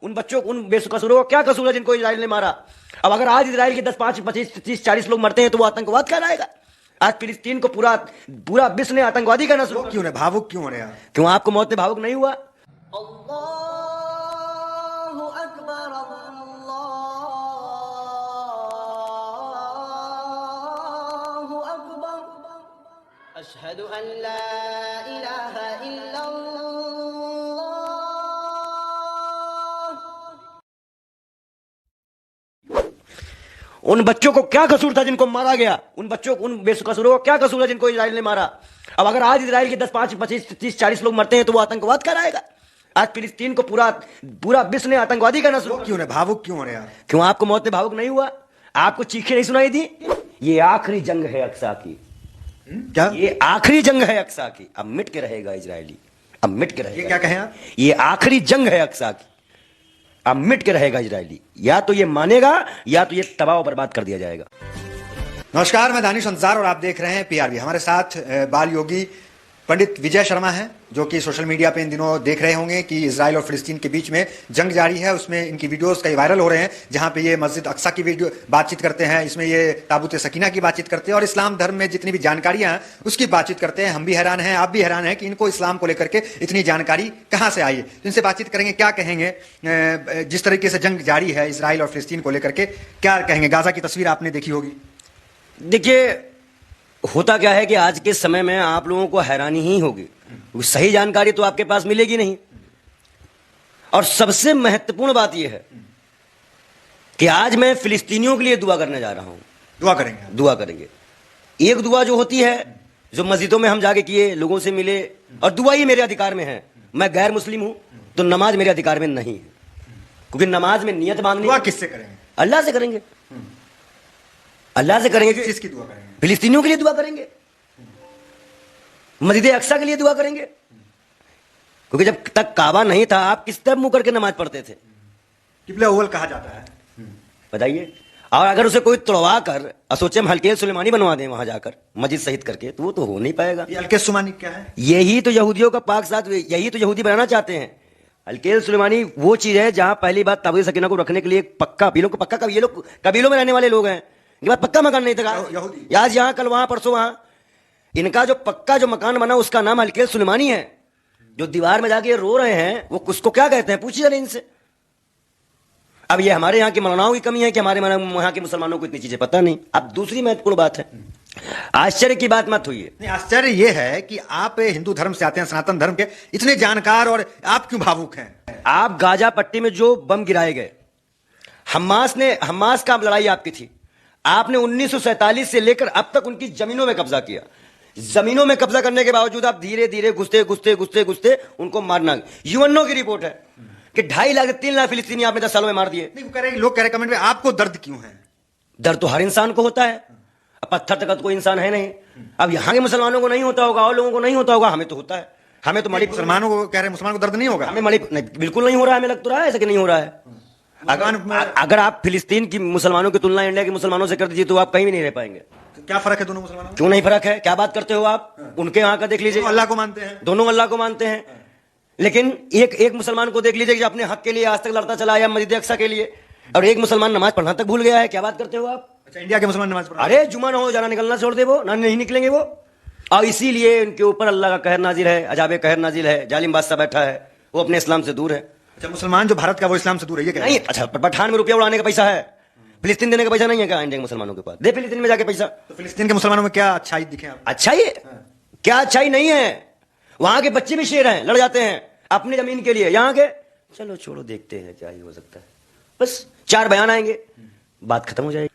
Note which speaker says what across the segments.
Speaker 1: उन बच्चों उन बेकसूरों का क्या कसूर है जिनको इजराइल ने मारा। अब अगर आज इजराइल के 10, 5, 25, 30, 40 लोग मरते हैं तो वो आतंकवाद कहलाएगा। आज फिलिस्तीन को पूरा पूरा विश्व ने आतंकवादी कहना शुरू
Speaker 2: क्यों नहीं भावुक क्यों हो रहे हैं?
Speaker 1: क्यों आपको मौत में भावुक नहीं हुआ?
Speaker 3: अल्लाहु अकबर अल्लाहु अकबर अशहदु अन ला इलाहा इल्लल्लाह।
Speaker 1: उन बच्चों को क्या कसूर था जिनको मारा गया? उन बच्चों उन बेकसूरों का क्या कसूर है जिनको इजराइल ने मारा? अब अगर आज इजराइल के 10, 5, 25, 30, 40 लोग मरते हैं तो वो आतंकवाद कहलाएगा। आज फिलिस्तीन को पूरा पूरा विश्व ने आतंकवादी कहना शुरू
Speaker 2: क्यों नहीं भावुक क्यों हो रहे हैं?
Speaker 1: क्यों आपको मौत में भावुक नहीं हुआ? आपको चीखें नहीं सुनाई दी? ये आखिरी जंग है अक्सा की।
Speaker 2: क्या
Speaker 1: ये आखिरी जंग है अक्सा की। अब मिट के रहेगा इजरायली, अब मिट के रहेगा।
Speaker 2: ये क्या कहें आप?
Speaker 1: ये आखिरी जंग है अक्सा की, अब मिट के रहेगा इजरायली। या तो ये मानेगा या तो ये तबाह और बर्बाद कर दिया जाएगा।
Speaker 2: नमस्कार, मैं दानिश अंसार और आप देख रहे हैं पीआरबी। हमारे साथ बाल योगी पंडित विजय शर्मा हैं, जो कि सोशल मीडिया पे इन दिनों देख रहे होंगे कि इजराइल और फिलिस्तीन के बीच में जंग जारी है। उसमें इनकी वीडियोस कई वायरल हो रहे हैं, जहां पे ये मस्जिद अक्सा की वीडियो बातचीत करते हैं, इसमें ये ताबूत सकीना की बातचीत करते हैं और इस्लाम धर्म में जितनी भी जानकारियां हैं उसकी बातचीत करते हैं। हम भी हैरान हैं, आप भी हैरान हैं कि इनको इस्लाम को लेकर के इतनी जानकारी कहां से आई है। तो इनसे बातचीत करेंगे, क्या कहेंगे जिस तरीके से जंग जारी है इजराइल और फिलिस्तीन को लेकर के, क्या कहेंगे? गाजा की तस्वीर आपने देखी होगी।
Speaker 1: देखिए, होता क्या है कि आज के समय में आप लोगों को हैरानी ही होगी, सही जानकारी तो आपके पास मिलेगी नहीं। और सबसे महत्वपूर्ण बात यह है कि आज मैं फिलिस्तीनियों के लिए दुआ करने जा रहा हूं।
Speaker 2: दुआ करेंगे?
Speaker 1: दुआ करेंगे। एक दुआ जो होती है, जो मस्जिदों में हम जाके किए, लोगों से मिले, और दुआ ही मेरे अधिकार में है। मैं गैर मुस्लिम हूं तो नमाज मेरे अधिकार में नहीं है, क्योंकि नमाज में नियत बांधनी।
Speaker 2: दुआ किससे करेंगे?
Speaker 1: अल्लाह से करेंगे, अल्लाह से करेंगे।
Speaker 2: किसकी दुआ करेंगे?
Speaker 1: फिलिस्तीनियों के लिए दुआ करेंगे, मस्जिद अक्सा के लिए दुआ करेंगे। क्योंकि जब तक काबा नहीं था, आप किस तरह मुंह करके नमाज पढ़ते थे?
Speaker 2: किबला अव्वल कहा जाता है,
Speaker 1: बताइए। और अगर उसे कोई तोड़वा कर सोचे हम हल्के सुलेमानी बनवा दें वहां जाकर मस्जिद शहीद करके, तो वो तो हो नहीं पाएगा।
Speaker 2: ये हल्के सुलेमानी क्या है?
Speaker 1: यही तो यहूदियों का पाक साथ, यही तो यहूदी बनाना चाहते हैं। हल्के सुलेमानी वो चीज है जहां पहली बात ताबूत सकीना को रखने के लिए पक्का कबीलों को पक्का, ये लोग कबीलों में रहने वाले लोग हैं, इनके बाद पक्का मकान नहीं था। आज यहाँ कल वहां परसों वहां, इनका जो पक्का जो मकान बना उसका नाम हल्के सुलेमानी है। जो दीवार में जाके रो रहे हैं वो उसको क्या कहते हैं, पूछिए इनसे। अब ये हमारे यहाँ के मौलानाओं की कमी है कि हमारे यहाँ के मुसलमानों को इतनी चीजें पता नहीं। अब दूसरी महत्वपूर्ण बात है, आश्चर्य की बात मत हुई है।
Speaker 2: आश्चर्य ये है कि आप हिंदू धर्म से आते हैं, सनातन धर्म के, इतने जानकार, और आप क्यों भावुक हैं?
Speaker 1: आप गाजा पट्टी में जो बम गिराए गए, हमास का लड़ाई आपकी थी। आपने 1947 से लेकर अब तक उनकी जमीनों में कब्जा किया। जमीनों में कब्जा करने के बावजूद आप धीरे धीरे घुसते उनको मारना। यूएनओ की रिपोर्ट है कि 2.5 लाख से 3 लाख फिलिस्तीनी आपने 10 सालों में मार दिए।
Speaker 2: लोग कह रहे कमेंट में, आपको दर्द क्यों है?
Speaker 1: दर्द तो हर इंसान को होता है। अब पत्थर तक तो कोई इंसान है नहीं। अब यहाँ के मुसलमानों को नहीं होता होगा, और लोगों को नहीं होता होगा, हमें तो होता है। हमें तो
Speaker 2: मुसलमानों को कह रहे हैं, मुसलमान को दर्द नहीं होगा?
Speaker 1: हमें नहीं, बिल्कुल नहीं हो रहा है। हमें लग तो रहा है ऐसा कि नहीं हो रहा है। अगर आप फिलिस्तीन की मुसलमानों की तुलना इंडिया के मुसलमानों से कर दीजिए तो आप कहीं भी नहीं रह पाएंगे।
Speaker 2: तो क्या फर्क है दोनों मुसलमानों में?
Speaker 1: क्यों नहीं फर्क है? क्या बात करते हो आप? उनके यहाँ का देख लीजिए,
Speaker 2: अल्लाह को मानते हैं,
Speaker 1: दोनों अल्लाह को मानते हैं। लेकिन एक मुसलमान को देख लीजिए कि अपने हक के लिए आज तक लड़ता चला आया मस्जिद अक्सा के लिए, और एक मुसलमान नमाज पढ़ना तक भूल गया है। क्या बात करते हो आप?
Speaker 2: अच्छा, इंडिया के मुसलमान नमाज पढ़ा?
Speaker 1: अरे जुमा ना हो जाना निकलना छोड़ दे, वो ना नहीं निकलेंगे वो। और इसीलिए उनके ऊपर अल्लाह का कहर नाजिल है, अजाब कहर नाजिल है। जालिम बादशाह बैठा है, वो अपने इस्लाम से दूर है।
Speaker 2: अच्छा, मुसलमान जो भारत का वो इस्लाम से दूर है, ये
Speaker 1: नहीं? अच्छा, पठान में रुपया उड़ाने का पैसा है, फिलिस्तीन देने का पैसा नहीं है क्या इंडिया के मुसलमानों के पास? दे फिलिस्तीन में जाके पैसा।
Speaker 2: तो फिलिस्तीन के मुसलमानों में क्या अच्छाई दिखे आप?
Speaker 1: अच्छाई क्या? अच्छाई नहीं है। वहां के बच्चे भी शेर हैं, लड़ जाते हैं अपनी जमीन के लिए। यहाँ के चलो छोड़ो, देखते हैं क्या ही हो सकता है, बस 4 बयान आएंगे, बात खत्म हो जाएगी।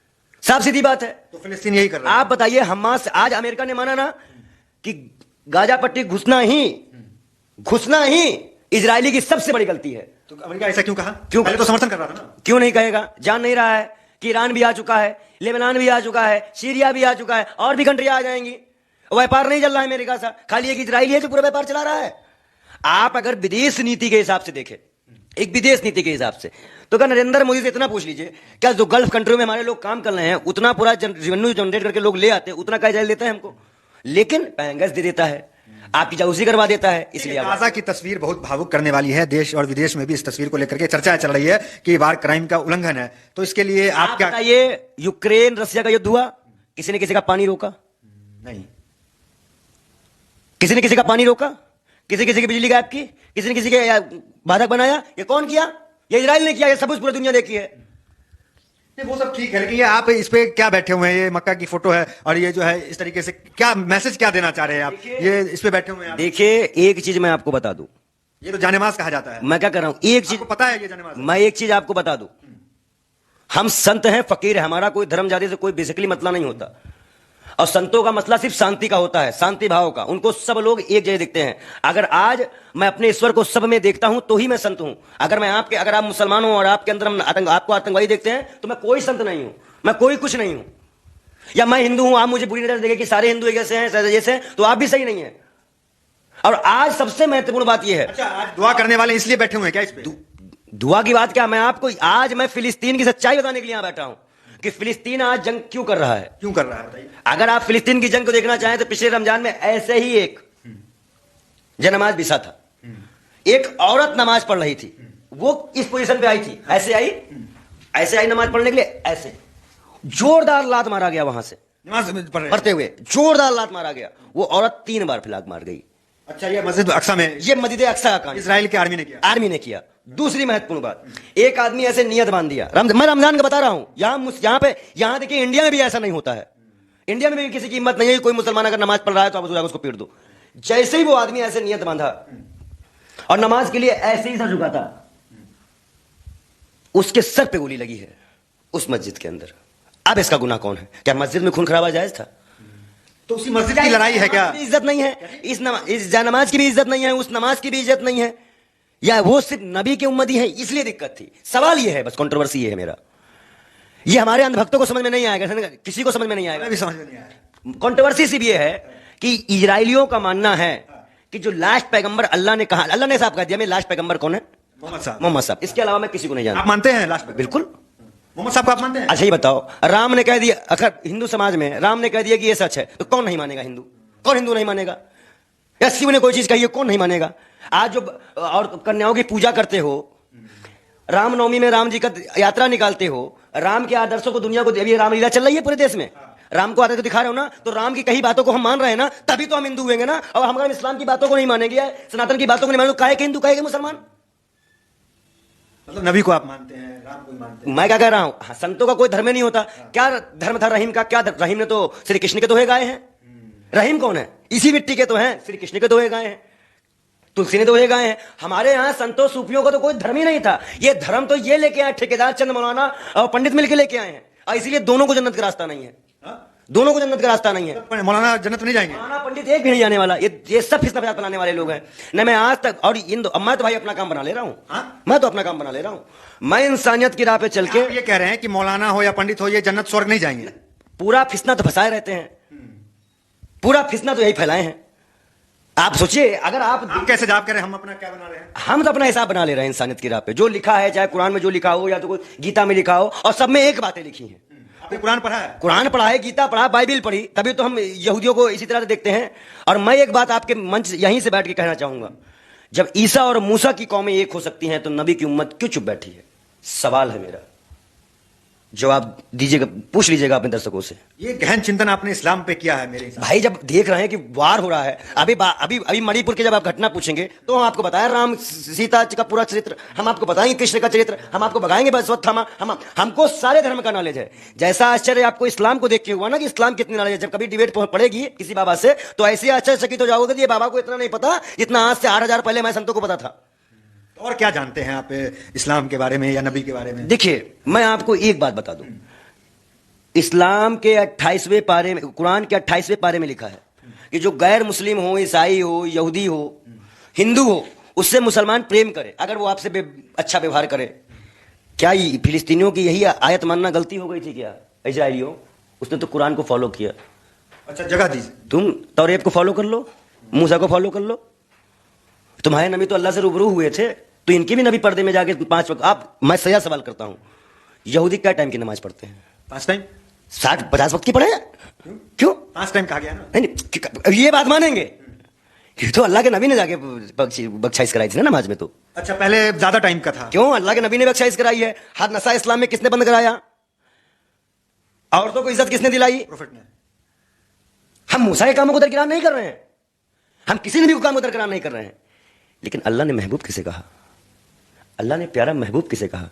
Speaker 1: साफ सीधी बात है।
Speaker 2: तो फिलिस्तीन यही कर रहा है।
Speaker 1: आप बताइए, हमास आज अमेरिका ने माना ना कि गाजा पट्टी घुसना ही इजरायली की सबसे बड़ी गलती है।
Speaker 2: तो अमेरिका ऐसा क्यों कहा?
Speaker 1: क्यों?
Speaker 2: पहले तो समर्थन कर रहा था ना।
Speaker 1: क्यों नहीं कहेगा? जान नहीं रहा है कि ईरान भी आ चुका है, लेबनान भी आ चुका है, सीरिया भी आ चुका है, और भी कंट्री आ जाएंगी। व्यापार नहीं चल रहा है अमेरिका सा, खाली एक इजराइल है जो पूरा व्यापार चला रहा है। आप अगर विदेश नीति के हिसाब से देखें, एक विदेश नीति के हिसाब से, तो क्या नरेंद्र मोदी से इतना पूछ लीजिए, क्या जो गल्फ कंट्री में हमारे लोग काम कर रहे हैं उतना पूरा रेवेन्यू जनरेट करके लोग ले आते हैं, उतना क्या इजराइल देता है हमको? लेकिन पैंगस दे देता है, आपकी जासूसी करवा देता है, इसलिए
Speaker 2: गाजा की तस्वीर बहुत भावुक करने वाली है। देश और विदेश में भी इस तस्वीर को लेकर के चर्चा चल रही है कि वार क्राइम का उल्लंघन है। तो इसके लिए आप क्या
Speaker 1: बताइए, यूक्रेन रसिया का युद्ध हुआ, किसी ने किसी का पानी रोका?
Speaker 2: नहीं।
Speaker 1: किसी ने किसी का पानी रोका? किसी किसी की बिजली गायब की? किसी ने किसी के बाधक बनाया? ये कौन किया? ये इजराइल ने किया। ये सब कुछ पूरी दुनिया देखी है।
Speaker 2: वो सब ठीक है, लेकिन ये आप इस पे क्या बैठे हुए हैं? ये मक्का की फोटो है और ये जो है इस तरीके से क्या मैसेज क्या देना चाह रहे हैं आप? ये इस पे बैठे हुए हैं।
Speaker 1: देखिए, एक चीज मैं आपको बता दूं,
Speaker 2: ये तो जानेमाज कहा जाता है।
Speaker 1: मैं क्या कर रहा हूं, एक चीज
Speaker 2: पता है, ये जानेमाज।
Speaker 1: मैं एक चीज आपको बता दूं, हम संत हैं, फकीर है, हमारा कोई धर्म जाति से कोई बेसिकली मतलब नहीं होता। और संतों का मतलब सिर्फ शांति का होता है, शांति भाव का। उनको सब लोग एक जैसे दिखते हैं। अगर आज मैं अपने ईश्वर को सब में देखता हूं तो ही मैं संत हूं। अगर आप मुसलमान हो और आपके अंदर आपको आतंकवादी देखते हैं तो मैं कोई संत नहीं हूं, मैं कोई कुछ नहीं हूं। या मैं हिंदू हूं, आप मुझे बुरी नजर देखें कि सारे हिंदू एक जैसे हैं, जैसे हैं, तो आप भी सही नहीं है। और आज सबसे महत्वपूर्ण बात यह है,
Speaker 2: अच्छा, आज दुआ करने वाले इसलिए बैठे हुए हैं क्या इस पे?
Speaker 1: दुआ की बात क्या, मैं फिलिस्तीन की सच्चाई बताने के लिए यहां बैठा हूं कि फिलिस्तीन आज जंग क्यों कर रहा है।
Speaker 2: क्यों कर रहा है बताइए।
Speaker 1: अगर आप फिलिस्तीन की जंग को देखना चाहें तो पिछले रमजान में ऐसे ही एक जनमाज बिसा था। एक औरत नमाज पढ़ रही थी, वो इस पोजीशन पे आई थी, ऐसे आई नमाज पढ़ने के लिए, ऐसे जोरदार लात मारा गया। वहां से
Speaker 2: नमाज
Speaker 1: पढ़ते हुए जोरदार लात मारा गया। वो औरत 3 बार फिलाक मार गई।
Speaker 2: अच्छा, ये मस्जिद अक्सा में,
Speaker 1: ये मस्जिद अक्सा का काम
Speaker 2: इजराइल की आर्मी ने किया।
Speaker 1: दूसरी महत्वपूर्ण बात, एक आदमी ऐसे नियत बांध दिया। मैं रमजान का बता रहा हूं, यहां देखिए, इंडिया में भी ऐसा नहीं होता है। इंडिया में भी किसी की हिम्मत नहीं है, कोई मुसलमान अगर नमाज पढ़ रहा है तो आप उसको पीट दो। जैसे ही वो आदमी ऐसे नियत बांधा और नमाज के लिए ऐसे ही सर झुका था, उसके सर पे गोली लगी है उस मस्जिद के अंदर। अब इसका गुनाह कौन है? क्या मस्जिद में खून खराबा जायज था?
Speaker 2: तो उसी मस्जिद की लड़ाई है क्या?
Speaker 1: इज्जत नहीं है, इस नमाज की भी इज्जत नहीं है, उस नमाज की भी इज्जत नहीं है, या वो सिर्फ नबी की उम्मती है इसलिए दिक्कत थी? सवाल ये है, बस कंट्रोवर्सी ये है मेरा। ये हमारे अंधभक्तों को समझ में नहीं आएगा, किसी को समझ में नहीं आएगा,
Speaker 2: भी समझ में नहीं आया।
Speaker 1: कंट्रोवर्सी सिर्फ ये है कि इजराइलियों का मानना है कि जो लास्ट पैगंबर अल्लाह ने कहा, अल्लाह ने साहब कह दिया, मैं लास्ट पैगंबर कौन है? मोहम्मद साहब। इसके अलावा मैं किसी को नहीं जानता।
Speaker 2: आप मानते हैं लास्ट?
Speaker 1: बिल्कुल,
Speaker 2: मोहम्मद साहब को आप मानते हैं?
Speaker 1: अच्छा, ये बताओ, राम ने कह दिया, अगर हिंदू समाज में राम ने कह दिया कि ये सच है तो कौन नहीं मानेगा? कौन हिंदू नहीं मानेगा? या शिव ने कोई चीज कही है, कौन नहीं मानेगा? आज जो और कन्याओं की पूजा करते हो, रामनवमी में राम जी का यात्रा निकालते हो, राम के आदर्शों को दुनिया को, अभी रामलीला चल रही है पूरे देश में, राम को आदर्श दिखा रहे हो ना, तो राम की कही बातों को हम मान रहे हैं ना, तभी तो हम हिंदू हुएंगे ना। और हम अगर इस्लाम की बातों को नहीं मानेंगे, सनातन की बातों को नहीं मानेंगे, काहे के हिंदू, काहे के मुसलमान?
Speaker 2: मतलब नबी को आप मानते हैं, राम को मानते हैं?
Speaker 1: मैं क्या कह रहा हूं, संतों का कोई धर्म नहीं होता। क्या धर्म था रहीम का? क्या रहीम ने तो श्री कृष्ण के दोहे गाए हैं। रहीम कौन है? इसी मिट्टी के तो हैं, श्री कृष्ण के दोहे गाए हैं, तुलसी ने दोहे गाए हैं। हमारे यहां संतों सूफियों का तो कोई धर्म ही नहीं था। ये धर्म तो ये लेके आए ठेकेदार चंद मौलाना और पंडित मिलकर लेके आए हैं, और इसीलिए दोनों को जन्नत का रास्ता नहीं है। दोनों को जन्नत का रास्ता नहीं है।
Speaker 2: मौलाना जन्नत नहीं जाएंगे,
Speaker 1: मौलाना पंडित एक भी नहीं जाने वाला। ये सब फिस्ना फसाद बनाने वाले लोग हैं। न मैं आज तक, और मैं तो भाई अपना काम बना ले रहा हूं, मैं तो अपना काम बना ले रहा हूं। मैं इंसानियत की राह पे चल के
Speaker 2: ये कह रहे हैं कि मौलाना हो या पंडित हो, ये जन्नत स्वर्ग नहीं जाएंगे?
Speaker 1: पूरा फिसना तो फंसाए रहते हैं, पूरा फिसना तो यही फैलाए हैं। आप सोचिए, अगर आप
Speaker 2: कैसे जवाब करें, हम अपना क्या बना रहे हैं?
Speaker 1: हम तो अपना हिसाब बना ले रहे हैं इंसानियत की राह पे। जो लिखा है, चाहे कुरान में जो लिखा हो या तो कोई गीता में लिखा हो, और सब में एक बातें लिखी हैं।
Speaker 2: आपने कुरान पढ़ा है?
Speaker 1: कुरान पढ़ा है, गीता पढ़ा, बाइबिल पढ़ी, तभी तो हम यहूदियों को इसी तरह से देखते हैं। और मैं एक बात आपके मंच यहीं से बैठ के कहना चाहूंगा, जब ईसा और मूसा की कौमें एक हो सकती हैं तो नबी की उम्मत क्यों चुप बैठी है? सवाल है मेरा, जवाब दीजिएगा, पूछ लीजिएगा अपने दर्शकों से।
Speaker 2: ये गहन चिंतन आपने इस्लाम पे किया है मेरे हिसाब से।
Speaker 1: भाई, जब देख रहे हैं कि वार हो रहा है, अभी मणिपुर के जब आप घटना पूछेंगे तो हम आपको बताया राम सीता का पूरा चरित्र, हम आपको बताएंगे कृष्ण का चरित्र, हम आपको बताएंगे बसवत्थामा, हमको सारे धर्म का नॉलेज है। जैसा आश्चर्य आपको इस्लाम को देख के हुआ ना कि इस्लाम कितनी नॉलेज है, जब कभी डिबेट पड़ेगी किसी बाबा से तो ऐसे आश्चर्यचकित हो जाओगे कि ये बाबा को इतना नहीं पता जितना आज से 8000 पहले मैं संतों को पता था।
Speaker 2: और क्या जानते हैं आप इस्लाम के बारे में या नबी के बारे में?
Speaker 1: देखिए, मैं आपको एक बात बता दूं, इस्लाम के 28वें पारे में, कुरान के 28वें पारे में लिखा है कि जो गैर मुस्लिम हो, ईसाई हो, यहूदी हो, हिंदू हो, उससे मुसलमान प्रेम करे अगर वो आपसे अच्छा व्यवहार करे। क्या फिलिस्तीनियों की यही आयत मानना गलती हो गई थी क्या? इजराइलियों, उसने तो कुरान को फॉलो किया।
Speaker 2: अच्छा, जगह दीजिए।
Speaker 1: तुम तौरेत को फॉलो कर लो, मूसा को फॉलो कर लो। तुम्हारे नबी तो अल्लाह से रूबरू हुए थे, तो इनके भी नबी पर्दे में जाके 5 वक्त। मैं सही सवाल करता हूं, यहूदी क्या टाइम की नमाज पढ़ते हैं?
Speaker 2: 5 टाइम?
Speaker 1: 60-50 वक्त की पढ़े? क्यों
Speaker 2: 5 टाइम कहा गया ना?
Speaker 1: नहीं, ये बात मानेंगे, ये तो अल्लाह के नबी ने जाके बख्शाइश कराई थी ना नमाज में। तो
Speaker 2: अच्छा, पहले ज्यादा टाइम का था।
Speaker 1: क्यों? अल्लाह के नबी ने बख्शाइश कराई है। हद नशा इस्लाम में किसने बंद कराया? औरतों को इज्जत किसने दिलाई?
Speaker 2: प्रोफेट ने।
Speaker 1: हम मूसा के कामों को दरकिरार नहीं कर रहे हैं, हम किसी नबी को काम को दरकिरार नहीं कर रहे हैं, लेकिन अल्लाह ने महबूब किसे कहा? अल्लाह ने प्यारा महबूब किसे कहा?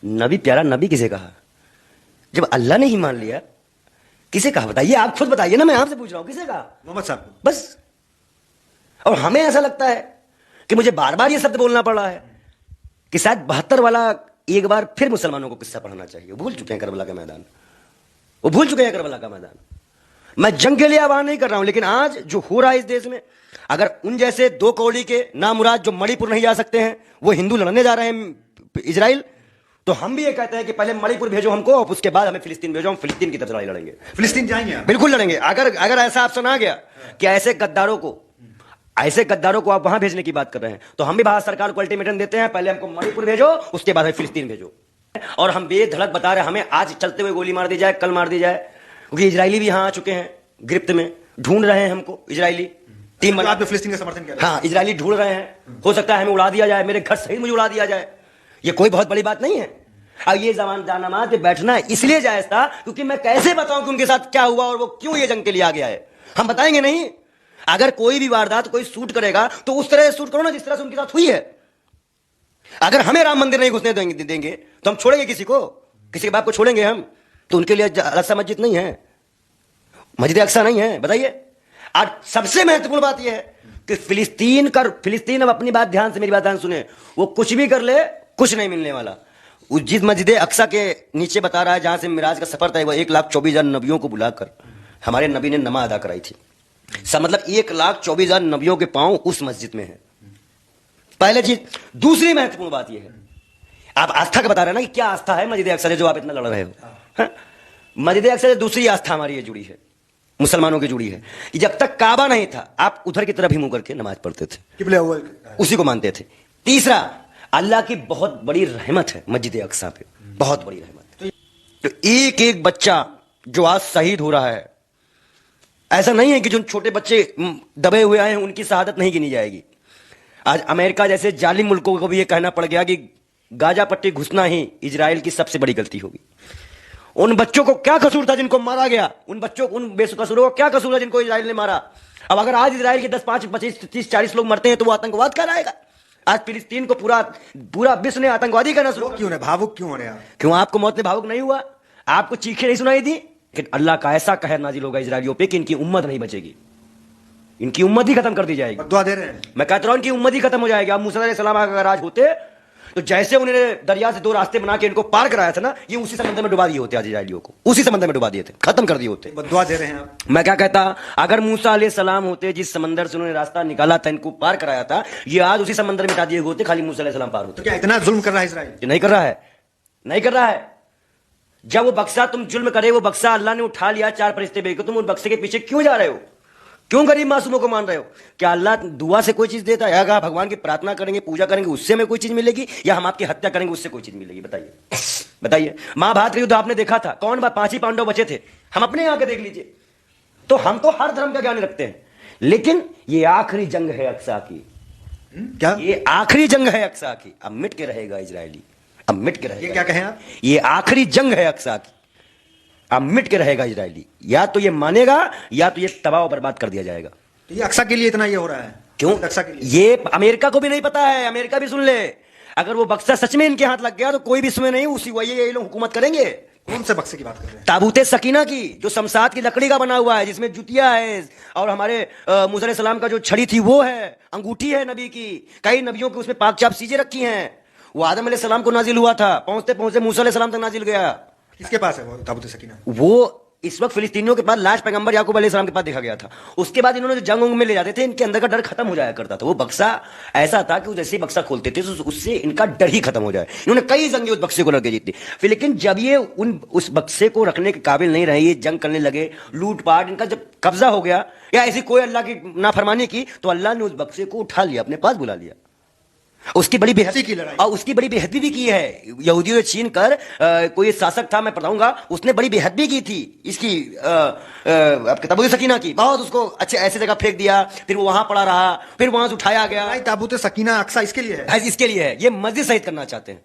Speaker 1: नबी प्यारा नबी किसे कहा? जब अल्लाह ने ही मान लिया, किसे कहा? बताइए, आप खुद बताइए ना, मैं आपसे पूछ रहा हूं, किसे कहा?
Speaker 2: मोहम्मद साहब को।
Speaker 1: बस। और हमें ऐसा लगता है कि मुझे बार बार ये शब्द बोलना पड़ रहा है कि शायद 72 वाला एक बार फिर मुसलमानों को किस्सा पढ़ना चाहिए। वो भूल चुके हैं करबला का मैदान, वो भूल चुके हैं करबला का मैदान। मैं जंग के लिए आह्वान नहीं कर रहा हूं, लेकिन आज जो हो रहा है इस देश में, अगर उन जैसे 2 कौड़ी के नामुराद जो मणिपुर नहीं जा सकते हैं, वो हिंदू लड़ने जा रहे हैं इजराइल, तो हम भी ये कहते हैं कि पहले मणिपुर भेजो हमको, और उसके बाद हमें फिलिस्तीन भेजो, हम फिलिस्तीन की तरफ लड़ाई लड़ेंगे।
Speaker 2: फिलिस्तीन जाएंगे आप?
Speaker 1: बिल्कुल लड़ेंगे। अगर ऐसा ऑप्शन आ गया कि ऐसे गद्दारों को आप वहां भेजने की बात कर रहे हैं, तो हम भी भारत सरकार को अल्टीमेटम देते हैं, पहले हमको मणिपुर भेजो, उसके बाद हमें फिलिस्तीन भेजो। और हम बेधड़क बता रहे हैं, हमें आज चलते हुए गोली मार दी जाए, कल मार दी जाए, क्योंकि इजरायली भी यहां आ चुके हैं, गिरफ्त में ढूंढ रहे हैं हमको इजरायली। 3
Speaker 2: आप तो फिलिस्तीन का समर्थन कर रहे हैं?
Speaker 1: हाँ, इजरायली ढूंढ रहे हैं, हो सकता है हमें उड़ा दिया जाए, मेरे घर सहित मुझे उड़ा दिया जाए, ये कोई बहुत बड़ी बात नहीं है। अब ये जमानत पे बैठना इसलिए जायज था क्योंकि मैं कैसे बताऊं कि उनके साथ क्या हुआ और वो क्यों ये जंग के लिए आ गया है। हम बताएंगे नहीं। अगर कोई भी वारदात कोई शूट करेगा तो उस तरह से शूट करो ना जिस तरह से उनके साथ हुई है। अगर हमें राम मंदिर नहीं घुसने देंगे तो हम छोड़ेंगे किसी को? किसी के बाप को छोड़ेंगे हम? तो उनके लिए अलग सा मस्जिद नहीं है, मस्जिद अक्सा नहीं है। बताइए। आज सबसे महत्वपूर्ण बात यह है कि फिलिस्तीन अब अपनी बात ध्यान से, मेरी बात ध्यान सुने, वो कुछ भी कर ले, कुछ नहीं मिलने वाला। जिस मस्जिद अक्सा के नीचे बता रहा है जहां से मिराज का सफर था, वो 1,24,000 नबियों को बुलाकर हमारे नबी ने नमाज अदा कराई थी। मतलब 1,24,000 नबियों के पांव उस मस्जिद में है। पहले चीज। दूसरी महत्वपूर्ण बात यह है, आप आस्था का बता रहे हैं ना कि क्या आस्था है मस्जिद अक्सा से जो आप इतना लड़ रहे हो? मस्जिद अक्सा से दूसरी आस्था हमारी ये जुड़ी है, मुसलमानों की जुड़ी है कि जब तक काबा नहीं था आप उधर की तरफ ही मुंह करके नमाज पढ़ते थे, उसी को मानते थे। तीसरा, अल्लाह की बहुत बड़ी रहमत है मस्जिद अक्सा पे, बहुत बड़ी रहमत। तो एक एक बच्चा जो आज शहीद हो रहा है, ऐसा नहीं है कि जो छोटे बच्चे दबे हुए आए हैं उनकी शहादत नहीं गिनी जाएगी। आज अमेरिका जैसे जालिम मुल्कों को भी यह कहना पड़ गया कि गाजा पट्टी घुसना ही इजराइल की सबसे बड़ी गलती होगी। उन बच्चों को क्या कसूर था जिनको मारा गया? उन बेकसूरों को क्या कसूर है जिनको इजराइल ने मारा? अब अगर आज इजराइल के 10, 5, 25, 30, 40 लोग मरते हैं तो वो आतंकवाद कहलाएगा? आज फिलिस्तीन को पूरा विश्व ने आतंकवादी कहना शुरू।
Speaker 2: क्यों भावुक क्यों हो रहे हैं?
Speaker 1: क्यों आपको मौत में भावुक नहीं हुआ? आपको चीखें नहीं सुनाई दी? कि अल्लाह का ऐसा कहर नाजिल होगा इजराइलियों पे कि इनकी उम्मत नहीं बचेगी, इनकी उम्मत ही खत्म कर दी जाएगी।
Speaker 2: दुआ दे रहे हैं।
Speaker 1: मैं कहता रहा हूं इनकी उम्मत ही खत्म हो जाएगी। अब मूसा अलैहिस्सलाम अगर आज होते तो जैसे उन्होंने दरिया से 2 रास्ते बना के इनको पार कराया था ना, ये उसी समंदर में डुबा दिए होते, आज इजराइलियों को उसी समंदर में डुबा दिए थे, खत्म कर दिए होते।
Speaker 2: दुआ दे रहे हैं आप।
Speaker 1: मैं क्या कहता, अगर मूसा अलैहिस्सलाम होते, जिस समंदर से उन्होंने रास्ता निकाला था, इनको पार कराया था, ये आज उसी समंदर में मिटा दिए होते, खाली मूसा अलैहिस्सलाम पार होते।
Speaker 2: तो क्या इतना जुल्म कर रहा है इजराइल?
Speaker 1: नहीं कर रहा है, नहीं कर रहा है। जब वो बक्सा तुम जुल्म करे, वो बक्सा अल्लाह ने उठा लिया 4 फरिश्ते भेज के, तुम उस बक्से के पीछे क्यों जा रहे हो? क्यों गरीब मासूमों को मान रहे हो? क्या अल्लाह दुआ से कोई चीज देता है? अगर भगवान की प्रार्थना करेंगे, पूजा करेंगे, उससे हमें कोई चीज मिलेगी, या हम आपकी हत्या करेंगे उससे कोई चीज मिलेगी? बताइए, बताइए। महाभारत का युद्ध आपने देखा था, कौन 5 ही पांडव बचे थे? हम अपने यहां के देख लीजिए। तो हम तो हर धर्म का ज्ञान रखते हैं, लेकिन ये आखिरी जंग है अक्सा की।
Speaker 2: क्या?
Speaker 1: ये आखिरी जंग है अक्सा की। अब मिट के रहेगा इजरायली, अब मिट के रहेगा।
Speaker 2: ये क्या कहें आप?
Speaker 1: ये आखिरी जंग है अक्सा की, अब मिट के रहेगा इजरायली। या तो ये मानेगा या तो ये तबाह और बर्बाद कर दिया जाएगा।
Speaker 2: तो ये अक्सा के लिए इतना ये हो रहा है?
Speaker 1: क्यों?
Speaker 2: अक्सा के लिए
Speaker 1: ये अमेरिका को भी नहीं पता है। अमेरिका भी सुन ले, अगर वो बक्सा सच में इनके हाथ लग गया तो कोई भी इसमें नहीं, उसी वही ये लोग हुकूमत करेंगे।
Speaker 2: कौन से बक्से की बात कर रहे हैं?
Speaker 1: ताबूते सकीना की, जो शमशाद की लकड़ी का बना हुआ है, जिसमें जुतिया है और हमारे मूसा अलैहिस्सलाम का जो छड़ी थी वो है, अंगूठी है नबी की, कई नबियों की उसमें पाक चाप चीजें रखी हैं। वो आदम अलैहिस्सलाम को नाजिल हुआ था, पहुंचते पहुंचते मूसा अलैहिस्सलाम तक नाजिल गया।
Speaker 2: किसके पास है वो ताबूत सकीना?
Speaker 1: वो इस वक्त फिलिस्तीनियों के पास लास्ट पैगंबर याकूब अलैहिस्सलाम के पास देखा गया था। उसके बाद इन्होंने जो जंग में ले जाते थे, इनके अंदर का डर खत्म हो जाया करता था। वो बक्सा ऐसा था कि वो जैसे ही बक्सा खोलते थे तो उससे इनका डर ही खत्म हो जाए। इन्होंने कई जंगे उस बक्से को लगे जीती। फिर लेकिन जब ये उस बक्से को रखने के काबिल नहीं रहे, ये जंग करने लगे, लूटपाट, इनका जब कब्जा हो गया या ऐसी कोई अल्लाह की नाफरमानी की, तो अल्लाह ने उस बक्से को उठा लिया, अपने पास बुला लिया। उसकी बड़ी बेहदी
Speaker 2: की लड़ाई।
Speaker 1: और उसकी बड़ी बेहदी भी की है यहूदियों से छीन कर। कोई शासक था, मैं बताऊंगा, उसने बड़ी बेहदी की थी इसकी आपके ताबूत सकीना की। बहुत उसको अच्छे ऐसे जगह फेंक दिया, फिर वो वहां पड़ा रहा, फिर वहां से उठाया गया।
Speaker 2: ताबूत सकीना अक्सा इसके लिए है,
Speaker 1: इसके लिए है, ये मस्जिद शहीद करना चाहते हैं।